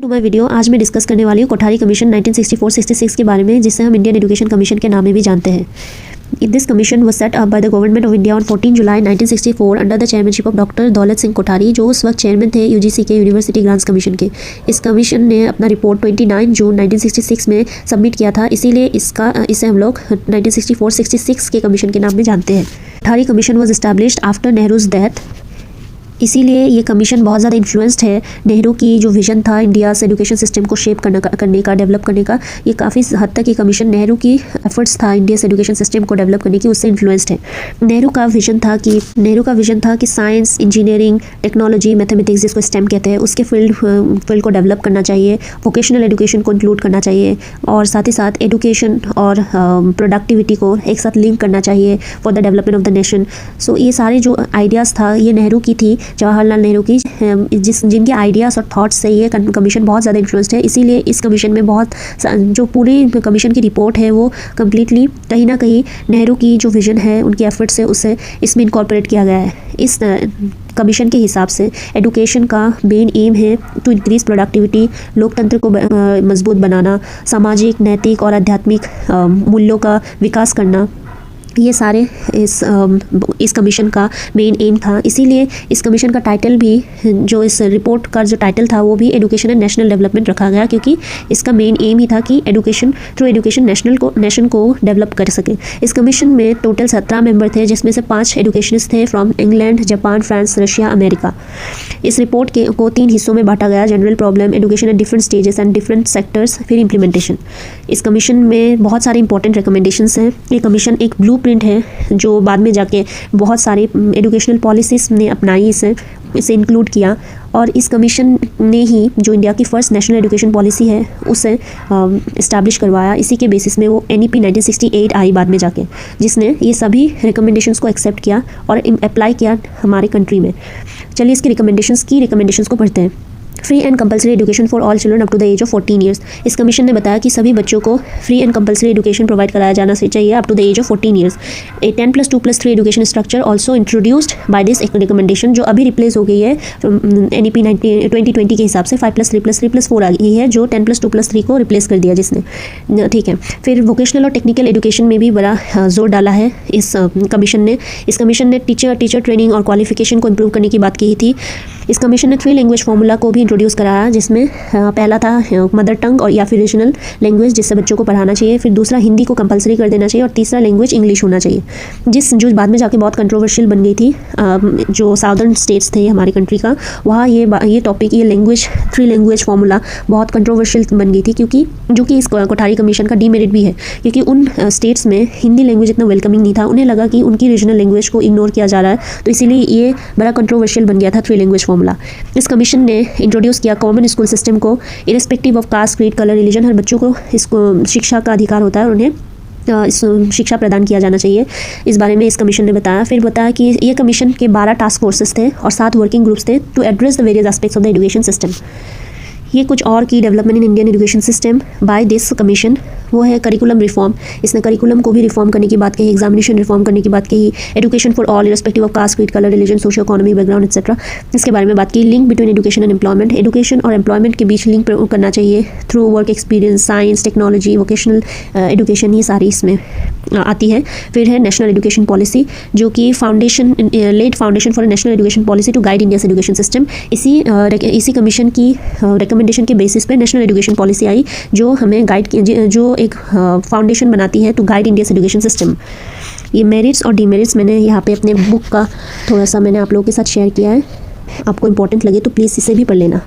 To my video. आज मैं discuss करने वाली हूँ कोठारी कमीशन 1964-66 के बारे में, जिसे हम इंडियन एजुकेशन कमीशन के नाम में भी जानते हैं। This commission was set up by the government of India on 14 July 1964 under the chairmanship of doctor Daulat Singh Kothari, जो उस वक्त चेयरमैन थे यूजीसी के यूनिवर्सिटी ग्रांट्स कमीशन के। इस कमीशन ने अपना रिपोर्ट 29 जून 1966 में सबमिट किया था, इसीलिए इसे हम लोग 1964-66 के कमीशन के नाम में जानते हैं। Kothari commission was established after Nehru's death, इसीलिए ये कमीशन बहुत ज़्यादा इन्फ्लुएंस्ड है नेहरू की जो विजन था इंडिया से एजुकेशन सिस्टम को शेप करने का डेवलप करने का। ये काफ़ी हद तक ये कमीशन नेहरू की एफर्ट्स था इंडिया से एजुकेशन सिस्टम को डेवलप करने की, उससे इन्फ्लुएंस्ड है। नेहरू का विजन था कि साइंस, इंजीनियरिंग, टेक्नोलॉजी, मैथमेटिक्स, जिसको स्टेम कहते हैं, उसके फील्ड को डेवलप करना चाहिए। वोकेशनल एजुकेशन को इंक्लूड करना चाहिए और साथ ही साथ एजुकेशन और प्रोडक्टिविटी को एक साथ लिंक करना चाहिए for the development of the nation. So ये सारे जो आइडियाज़ था ये नेहरू की थी, जवाहरलाल नेहरू की, जिनके आइडियाज़ और थॉट्स से ये कमीशन बहुत ज़्यादा इन्फ्लुएंस्ड है। इसीलिए इस कमीशन में जो पूरी कमीशन की रिपोर्ट है वो कम्प्लीटली कहीं ना कहीं नेहरू की जो विजन है, उनकी एफर्ट्स से उसे इसमें इनकॉर्पोरेट किया गया है। इस कमीशन के हिसाब से एजुकेशन का मेन एम है टू इंक्रीज़ प्रोडक्टिविटी, लोकतंत्र को मजबूत बनाना, सामाजिक, नैतिक और आध्यात्मिक मूल्यों का विकास करना। ये सारे इस कमीशन का मेन एम था। इसीलिए इस कमीशन का टाइटल भी, जो इस रिपोर्ट का जो टाइटल था, वो भी एजुकेशन एंड नेशनल डेवलपमेंट रखा गया, क्योंकि इसका मेन एम ही था कि थ्रू एजुकेशन नेशन को डेवलप कर सके। इस कमीशन में टोटल 17 मेंबर थे, जिसमें से 5 एजुकेशनिस्ट थे from England, Japan, France, Russia, America. इस रिपोर्ट को 3 हिस्सों में बांटा गया: general problem, education at different stages and different sectors, फिर इम्प्लीमेंटेशन। इस कमीशन में बहुत सारे इंपॉर्टेंट रिकमेंडेशंस हैं। ये कमीशन एक ब्लूप्रिंट है जो बाद में जाके बहुत सारी एजुकेशनल पॉलिसीज ने अपनाई, इसे इंक्लूड किया। और इस कमीशन ने ही जो इंडिया की फर्स्ट नेशनल एजुकेशन पॉलिसी है उसे इस्टेब्लिश करवाया। इसी के बेसिस में वो NEP 1968 आई बाद में जाके, जिसने ये सभी रिकमेंडेशंस को एक्सेप्ट किया और अप्लाई किया हमारे कंट्री में। चलिए इसकी रिकमेंडेशंस को पढ़ते हैं। Free and compulsory education for all children up to the age of 14 years. इस कमीशन ने बताया कि सभी बच्चों को free and compulsory education provide कराया जाना चाहिए up to the age of 14 years. A 10+2+3 education structure also introduced by this recommendation, जो अभी रिप्लेस हो गई है NEP 2020 के हिसाब से 5+3+3+4 आ गई है, जो 10+2+3 को रिप्लेस कर दिया जिसने, ठीक है। फिर वोकेशनल और टेक्निकल एजुकेशन में भी बड़ा जोर डाला है इस कमीशन ने। इस कमीशन ने टीचर ट्रेनिंग और क्वालिफिकेशन को इम्प्रूव करने की बात की थी। इस कमीशन ने 3 लैंग्वेज फार्मूला को भी इंट्रोड्यूस कराया, जिसमें पहला था मदर टंग और या फिर रीजनल लैंग्वेज, जिससे बच्चों को पढ़ाना चाहिए। फिर दूसरा हिंदी को कंपलसरी कर देना चाहिए और तीसरा लैंग्वेज इंग्लिश होना चाहिए, जो बाद में जाके बहुत कंट्रोवर्शियल बन गई थी। जो साउदर्न स्टेट्स थे हमारी कंट्री का, वहाँ ये टॉपिक, ये 3 लैंग्वेज फार्मूला बहुत कंट्रोवर्शियल बन गई थी, क्योंकि जो कि इस कोठारी कमीशन का डीमेरिट भी है, क्योंकि उन स्टेट्स में हिंदी लैंग्वेज इतना वेलकमिंग नहीं था। उन्हें लगा कि उनकी रीजनल लैंग्वेज को इग्नोर किया जा रहा है, तो इसीलिए ये बड़ा कंट्रोवर्शियल बन गया था 3 लैंग्वेज फार्मूला। इस कमीशन ने इंट्रोड्यूस किया कॉमन स्कूल सिस्टम को, irrespective of caste, creed, colour, religion. हर बच्चों को इसको शिक्षा का अधिकार होता है और उन्हें शिक्षा प्रदान किया जाना चाहिए। इस बारे में इस कमीशन ने बताया। फिर बताया कि ये कमीशन के 12 टास्क फोर्सेस थे और 7 वर्किंग ग्रुप्स थे to address the various aspects of the education system. ये कुछ और की development in Indian education system by this commission, वो है करिकुलम रिफॉर्म। इसने करिकुलम को भी रिफॉर्म करने की बात कही, एग्जामिनेशन रिफॉर्म करने की बात कही, education for all respective of caste, creed, colour, religion, socio economy background etcetera, इसके बारे में बात की। Link between education and employment, education और एम्प्लॉयमेंट के बीच लिंक करना चाहिए through work experience, science, technology, vocational education, ये सारी इसमें आती है। फिर है नेशनल एजुकेशन पॉलिसी, जो कि laid foundation for national education policy to guide India's education system. इसी कमीशन की रिकमेंडेशन के बेसिस पे नेशनल एजुकेशन पॉलिसी आई, जो हमें जो एक फाउंडेशन बनाती है to guide India's education system. ये मेरिट्स और डीमेरिट्स मैंने यहाँ पे अपने बुक का थोड़ा सा मैंने आप लोगों के साथ शेयर किया है। आपको इंपॉर्टेंट लगे तो प्लीज़ इसे भी पढ़ लेना।